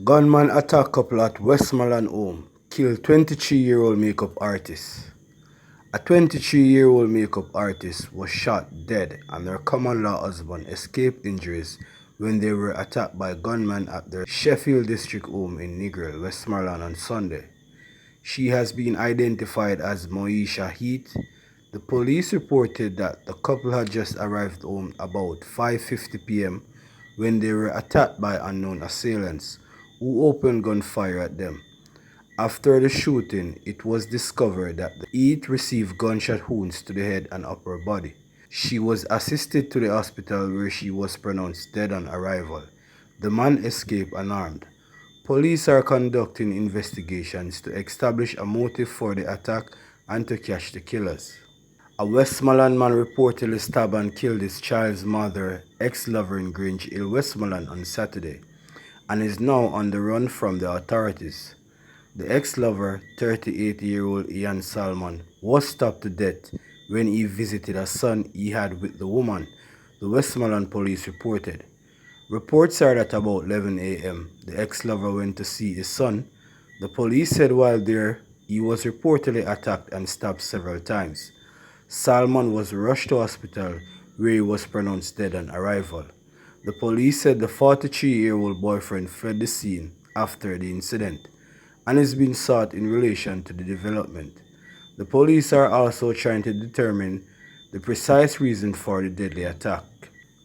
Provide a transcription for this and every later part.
Gunman attack couple at Westmoreland home, kill 23-year-old makeup artist. A 23-year-old makeup artist was shot dead and her common-law husband escaped injuries when they were attacked by gunmen at their Sheffield District home in Negril, Westmoreland on Sunday. She has been identified as Moesha Sh0T. The police reported that the couple had just arrived home about 5:50 p.m. when they were attacked by unknown assailants who opened gunfire at them. After the shooting, it was discovered that the Sh0T received gunshot wounds to the head and upper body. She was assisted to the hospital where she was pronounced dead on arrival. The man escaped unarmed. Police are conducting investigations to establish a motive for the attack and to catch the killers. A Westmoreland man reportedly stabbed and killed his child's mother, ex-lover in Grange Hill, Westmoreland on Saturday, and is now on the run from the authorities. The ex-lover, 38-year-old Ian Salmon, was stabbed to death when he visited a son he had with the woman, the Westmoreland police reported. Reports are that about 11 a.m., the ex-lover went to see his son. The police said while there, he was reportedly attacked and stabbed several times. Salmon was rushed to hospital where he was pronounced dead on arrival. The police said the 43-year-old boyfriend fled the scene after the incident and is being sought in relation to the development. The police are also trying to determine the precise reason for the deadly attack.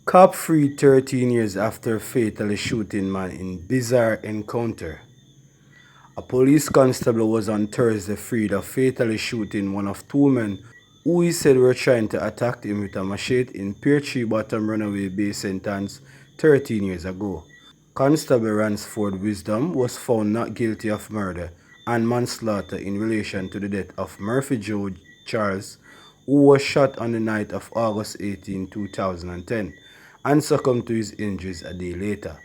Cop freed 13 years after fatally shooting man in bizarre encounter. A police constable was on Thursday freed of fatally shooting one of two men who he said were trying to attack him with a machete in Pear Tree Bottom Runaway Bay sentence 13 years ago. Constable Ransford Wisdom was found not guilty of murder and manslaughter in relation to the death of Murphy Joe Charles, who was shot on the night of August 18, 2010, and succumbed to his injuries a day later.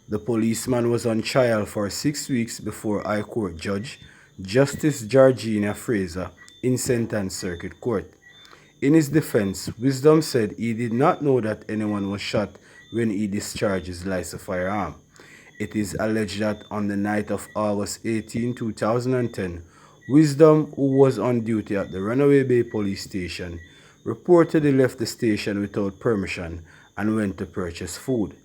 The policeman was on trial for 6 weeks before High Court Judge Justice Georgina Fraser in Sentence Circuit Court. In his defense, Wisdom said he did not know that anyone was shot when he discharged his license firearm. It is alleged that on the night of August 18, 2010, Wisdom, who was on duty at the Runaway Bay police station, reportedly left the station without permission and went to purchase food.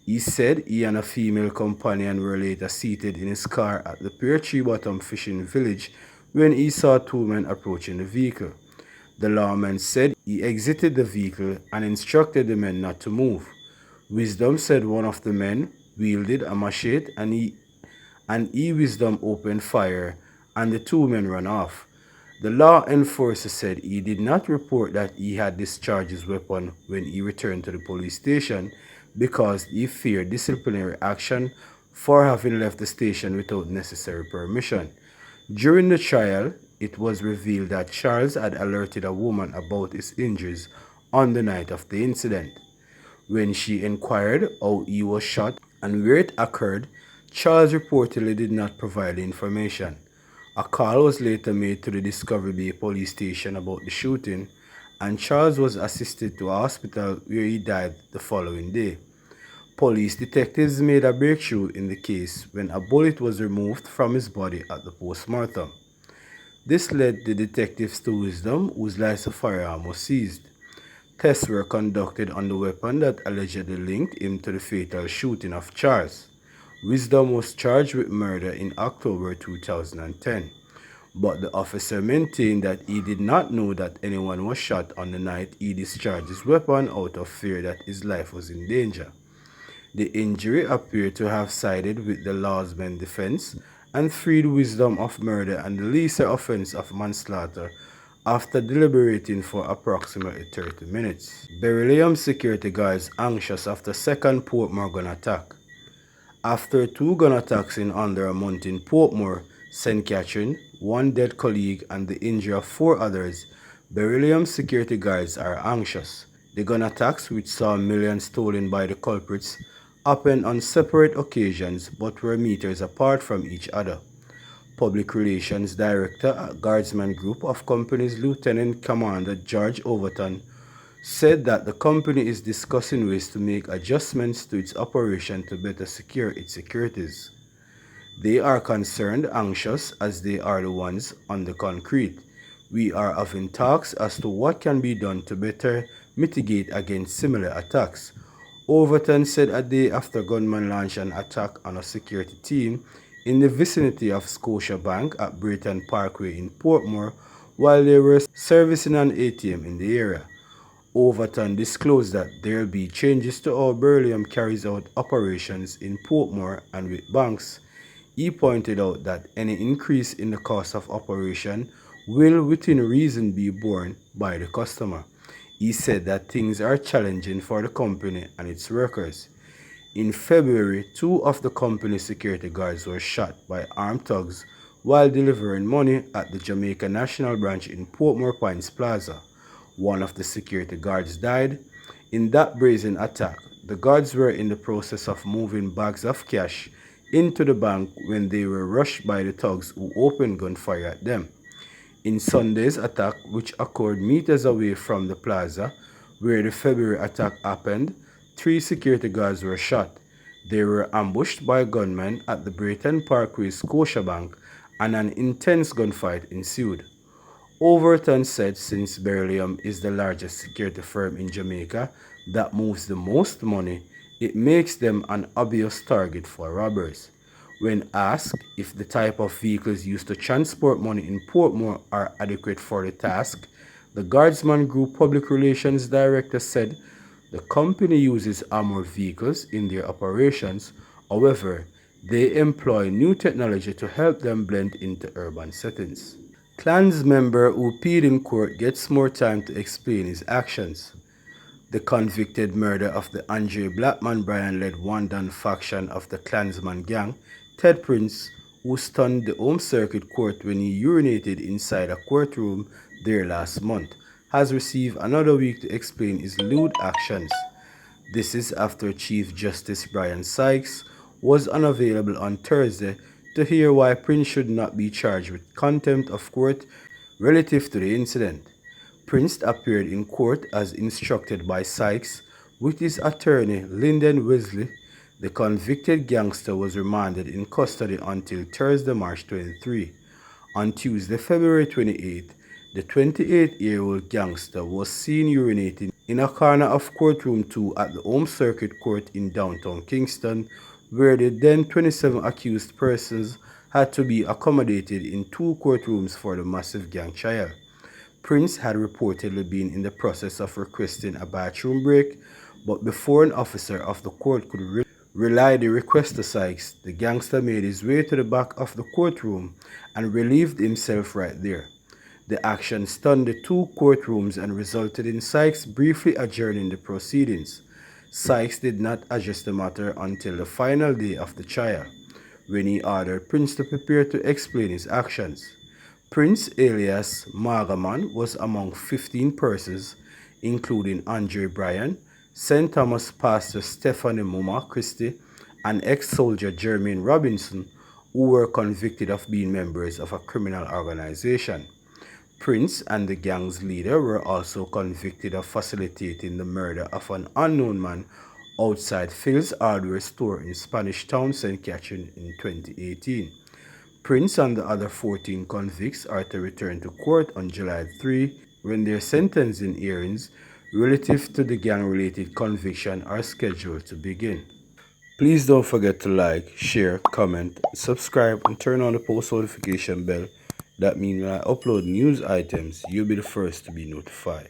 He said he and a female companion were later seated in his car at the Pear Tree Bottom Fishing Village when he saw two men approaching the vehicle. The lawman said he exited the vehicle and instructed the men not to move. Wisdom said one of the men wielded a machete and Wisdom opened fire and the two men ran off. The law enforcer said he did not report that he had discharged his weapon when he returned to the police station because he feared disciplinary action for having left the station without necessary permission. During the trial, it was revealed that Charles had alerted a woman about his injuries on the night of the incident. When she inquired how he was shot and where it occurred, Charles reportedly did not provide the information. A call was later made to the Discovery Bay police station about the shooting, and Charles was assisted to a hospital where he died the following day. Police detectives made a breakthrough in the case when a bullet was removed from his body at the post-mortem. This led the detectives to Wisdom, whose license firearm was seized. Tests were conducted on the weapon that allegedly linked him to the fatal shooting of Charles. Wisdom was charged with murder in October 2010, but the officer maintained that he did not know that anyone was shot on the night he discharged his weapon out of fear that his life was in danger. The injury appeared to have sided with the lawsman's defense and freed Wisdom of murder and the lesser offense of manslaughter after deliberating for approximately 30 minutes. Beryllium security guards anxious after second Portmore gun attack. After two gun attacks in under a month in Portmore, St. Catherine, one dead colleague and the injury of 4 others, Beryllium security guards are anxious. The gun attacks, which saw millions stolen by the culprits, happened on separate occasions but were meters apart from each other. Public Relations Director at Guardsman Group of Companies Lieutenant Commander George Overton said that the company is discussing ways to make adjustments to its operation to better secure its securities. They are concerned, anxious, as they are the ones on the concrete. We are having talks as to what can be done to better mitigate against similar attacks. Overton said a day after gunmen launched an attack on a security team in the vicinity of Scotiabank at Brayton Parkway in Portmore while they were servicing an ATM in the area. Overton disclosed that there will be changes to how Beryllium carries out operations in Portmore and with banks. He pointed out that any increase in the cost of operation will within reason be borne by the customer. He said that things are challenging for the company and its workers. In February, two of the company's security guards were shot by armed thugs while delivering money at the Jamaica National Branch in Portmore Pines Plaza. One of the security guards died. In that brazen attack, the guards were in the process of moving bags of cash into the bank when they were rushed by the thugs who opened gunfire at them. In Sunday's attack, which occurred meters away from the plaza where the February attack happened, 3 security guards were shot. They were ambushed by gunmen at the Brayton Parkway Scotiabank and an intense gunfight ensued. Overton said since Beryllium is the largest security firm in Jamaica that moves the most money, it makes them an obvious target for robbers. When asked if the type of vehicles used to transport money in Portmore are adequate for the task, the Guardsman Group Public Relations Director said the company uses armored vehicles in their operations. However, they employ new technology to help them blend into urban settings. Clans member who peed in court gets more time to explain his actions. The convicted murder of the Andre Blackman Bryan-led one-down faction of the Klansman gang, Ted Prince, who stunned the Home Circuit Court when he urinated inside a courtroom there last month, has received another week to explain his lewd actions. This is after Chief Justice Brian Sykes was unavailable on Thursday to hear why Prince should not be charged with contempt of court relative to the incident. Prince appeared in court as instructed by Sykes with his attorney Lyndon Wesley. The convicted gangster was remanded in custody until Thursday, March 23. On Tuesday, February 28, the 28-year-old gangster was seen urinating in a corner of courtroom 2 at the Home Circuit Court in downtown Kingston, where the then 27 accused persons had to be accommodated in 2 courtrooms for the massive gang trial. Prince had reportedly been in the process of requesting a bathroom break, but before an officer of the court could relay the request to Sykes, the gangster made his way to the back of the courtroom and relieved himself right there. The action stunned the 2 courtrooms and resulted in Sykes briefly adjourning the proceedings. Sykes did not address the matter until the final day of the trial, when he ordered Prince to prepare to explain his actions. Prince alias Magaman was among 15 persons, including Andre Bryan, St. Thomas pastor Stephanie Muma Christie, and ex-soldier Jermaine Robinson, who were convicted of being members of a criminal organization. Prince and the gang's leader were also convicted of facilitating the murder of an unknown man outside Phil's hardware store in Spanish Town, St. Catherine in 2018. Prince and the other 14 convicts are to return to court on July 3 when their sentencing hearings relative to the gang-related conviction are scheduled to begin. Please don't forget to like, share, comment, subscribe, and turn on the post notification bell. That means when I upload news items, you'll be the first to be notified.